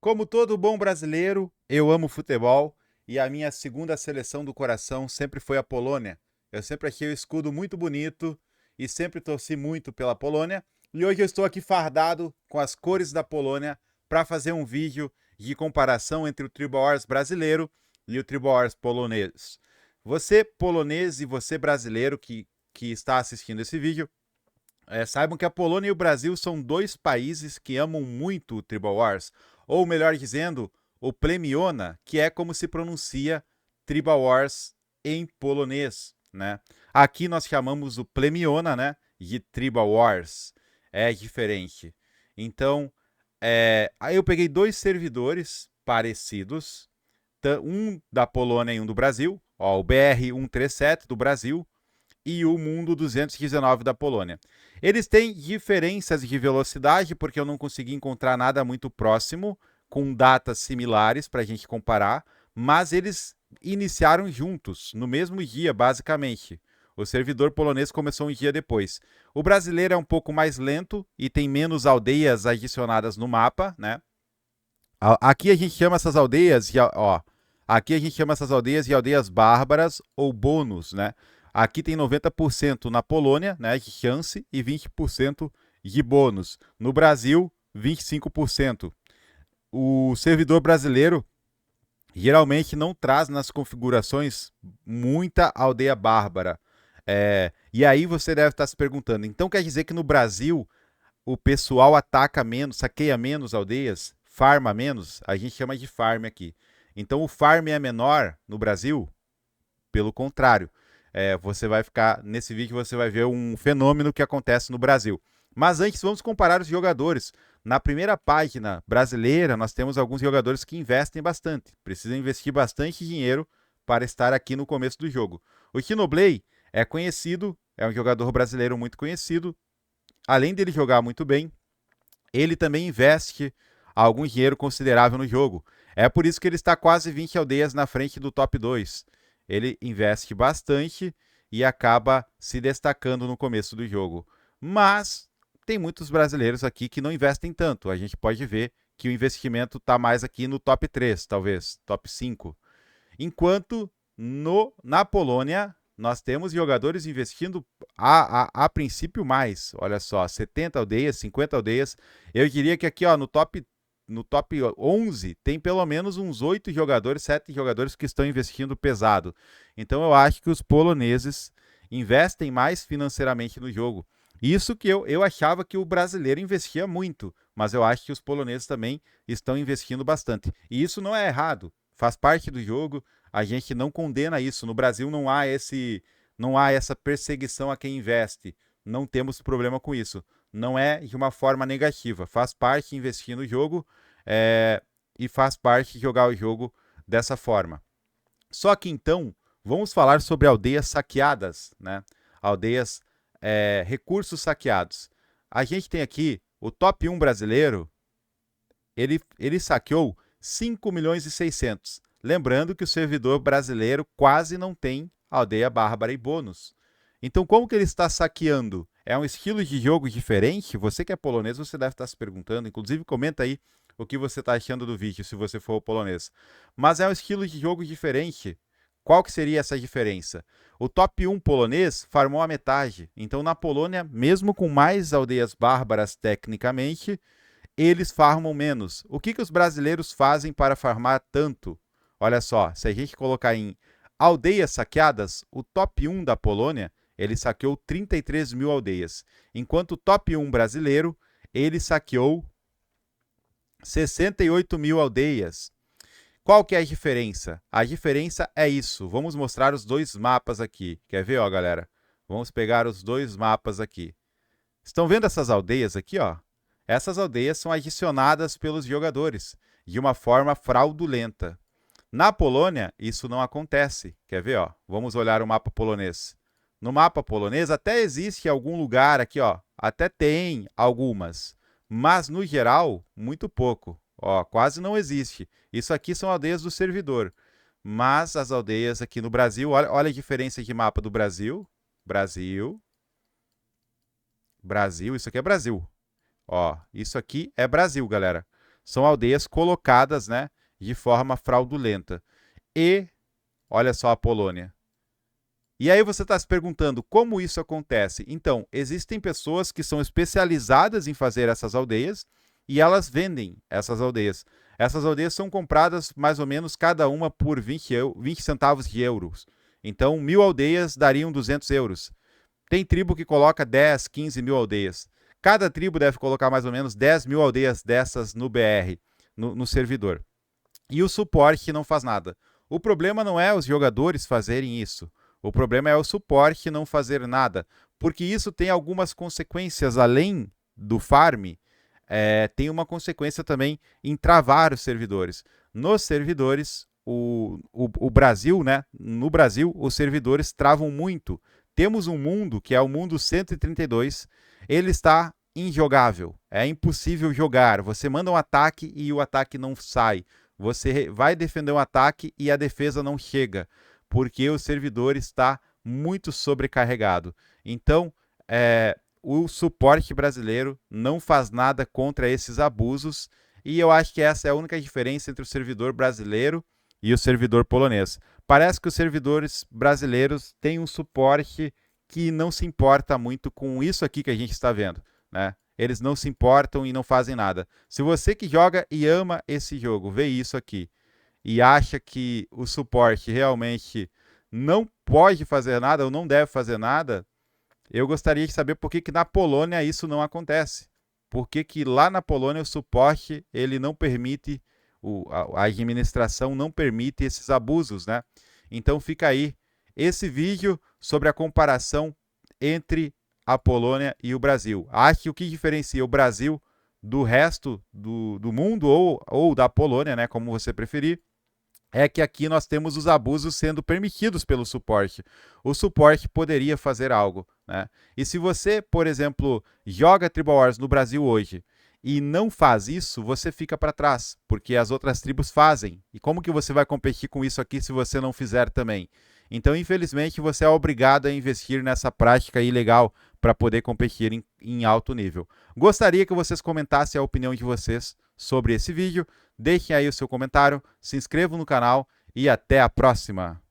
Como todo bom brasileiro, eu amo futebol e a minha segunda seleção do coração sempre foi a Polônia. Eu sempre achei o escudo muito bonito e sempre torci muito pela Polônia. E hoje eu estou aqui fardado com as cores da Polônia para fazer um vídeo de comparação entre o Tribal Wars brasileiro e o Tribal Wars polonês. Você polonês e você brasileiro que está assistindo esse vídeo, saibam que a Polônia e o Brasil são dois países que amam muito o Tribal Wars, ou melhor dizendo, o Plemiona, que é como se pronuncia Tribal Wars em polonês, né? Aqui nós chamamos o Plemiona, né, de Tribal Wars. É diferente. Então, aí eu peguei dois servidores parecidos, um da Polônia e um do Brasil, ó, o BR-137 do Brasil e o Mundo 219 da Polônia. Eles têm diferenças de velocidade, porque eu não consegui encontrar nada muito próximo, com datas similares para a gente comparar, mas eles iniciaram juntos, no mesmo dia, basicamente. O servidor polonês começou um dia depois. O brasileiro é um pouco mais lento e tem menos aldeias adicionadas no mapa, né? Aqui a gente chama essas aldeias de, ó, aqui a gente chama essas aldeias de aldeias bárbaras ou bônus, né? Aqui tem 90% na Polônia, né, de chance e 20% de bônus. No Brasil, 25%. O servidor brasileiro geralmente não traz nas configurações muita aldeia bárbara. E aí você deve estar se perguntando, então quer dizer que no Brasil o pessoal ataca menos, saqueia menos aldeias, farma menos? A gente chama de farm aqui. Então o farm é menor no Brasil? Pelo contrário. Você vai ficar, nesse vídeo você vai ver um fenômeno que acontece no Brasil. Mas antes vamos comparar os jogadores. Na primeira página brasileira nós temos alguns jogadores que investem bastante. Precisam investir bastante dinheiro para estar aqui no começo do jogo. O Kinoblay é conhecido, é um jogador brasileiro muito conhecido. Além dele jogar muito bem, ele também investe algum dinheiro considerável no jogo. É por isso que ele está quase 20 aldeias na frente do top 2. Ele investe bastante e acaba se destacando no começo do jogo. Mas tem muitos brasileiros aqui que não investem tanto. A gente pode ver que o investimento está mais aqui no top 3, talvez, top 5. Enquanto na Polônia nós temos jogadores investindo a princípio mais. Olha só, 70 aldeias, 50 aldeias. Eu diria que aqui ó, no top 11 tem pelo menos uns 8 jogadores, 7 jogadores que estão investindo pesado. Então eu acho que os poloneses investem mais financeiramente no jogo. Isso que eu achava que o brasileiro investia muito, mas eu acho que os poloneses também estão investindo bastante. E isso não é errado, faz parte do jogo, a gente não condena isso. No Brasil não há essa perseguição a quem investe. Não temos problema com isso. Não é de uma forma negativa. Faz parte investir no jogo e faz parte jogar o jogo dessa forma. Só que então, vamos falar sobre aldeias saqueadas, né? Aldeias, recursos saqueados. A gente tem aqui o top 1 brasileiro, ele saqueou 5 milhões e 600. Lembrando que o servidor brasileiro quase não tem aldeia bárbara e bônus. Então, como que ele está saqueando? É um estilo de jogo diferente? Você que é polonês, você deve estar se perguntando. Inclusive, comenta aí o que você está achando do vídeo, se você for polonês. Mas é um estilo de jogo diferente. Qual que seria essa diferença? O top 1 polonês farmou a metade. Então, na Polônia, mesmo com mais aldeias bárbaras tecnicamente, eles farmam menos. O que os brasileiros fazem para farmar tanto? Olha só, se a gente colocar em aldeias saqueadas, o top 1 da Polônia, ele saqueou 33 mil aldeias. Enquanto o top 1 brasileiro, ele saqueou 68 mil aldeias. Qual que é a diferença? A diferença é isso. Vamos mostrar os dois mapas aqui. Quer ver, ó, galera? Vamos pegar os dois mapas aqui. Estão vendo essas aldeias aqui, ó? Essas aldeias são adicionadas pelos jogadores de uma forma fraudulenta. Na Polônia, isso não acontece. Quer ver? Ó? Vamos olhar o mapa polonês. No mapa polonês até existe algum lugar aqui, ó, até tem algumas, mas no geral, muito pouco. Ó, quase não existe. Isso aqui são aldeias do servidor. Mas as aldeias aqui no Brasil, olha a diferença de mapa do Brasil. Brasil. Brasil, isso aqui é Brasil. Ó, isso aqui é Brasil, galera. São aldeias colocadas, né, de forma fraudulenta. E, olha só a Polônia. E aí você está se perguntando como isso acontece. Então, existem pessoas que são especializadas em fazer essas aldeias e elas vendem essas aldeias. Essas aldeias são compradas mais ou menos cada uma por 20 centavos de euros. Então, 1.000 aldeias dariam 200 euros. Tem tribo que coloca 10, 15 mil aldeias. Cada tribo deve colocar mais ou menos 10 mil aldeias dessas no BR, no servidor. E o suporte não faz nada. O problema não é os jogadores fazerem isso. O problema é o suporte não fazer nada. Porque isso tem algumas consequências além do farm. Tem uma consequência também em travar os servidores. Nos servidores, o Brasil, né? No Brasil, os servidores travam muito. Temos um mundo, que é o mundo 132, ele está injogável, é impossível jogar. Você manda um ataque e o ataque não sai. Você vai defender um ataque e a defesa não chega, porque o servidor está muito sobrecarregado. Então, o suporte brasileiro não faz nada contra esses abusos, e eu acho que essa é a única diferença entre o servidor brasileiro e o servidor polonês. Parece que os servidores brasileiros têm um suporte que não se importa muito com isso aqui que a gente está vendo, né? Eles não se importam e não fazem nada. Se você que joga e ama esse jogo vê isso aqui e acha que o suporte realmente não pode fazer nada ou não deve fazer nada, eu gostaria de saber por que na Polônia isso não acontece. Por que lá na Polônia o suporte ele não permite, a administração não permite esses abusos, né? Então fica aí esse vídeo sobre a comparação entre a Polônia e o Brasil. Acho que o que diferencia o Brasil do resto do mundo ou da Polônia, né, como você preferir, é que aqui nós temos os abusos sendo permitidos pelo suporte. O suporte poderia fazer algo, né? E se você, por exemplo, joga Tribal Wars no Brasil hoje e não faz isso, você fica para trás, porque as outras tribos fazem. E como que você vai competir com isso aqui se você não fizer também? Então, infelizmente, você é obrigado a investir nessa prática ilegal para poder competir em alto nível. Gostaria que vocês comentassem a opinião de vocês sobre esse vídeo. Deixem aí o seu comentário, se inscrevam no canal e até a próxima!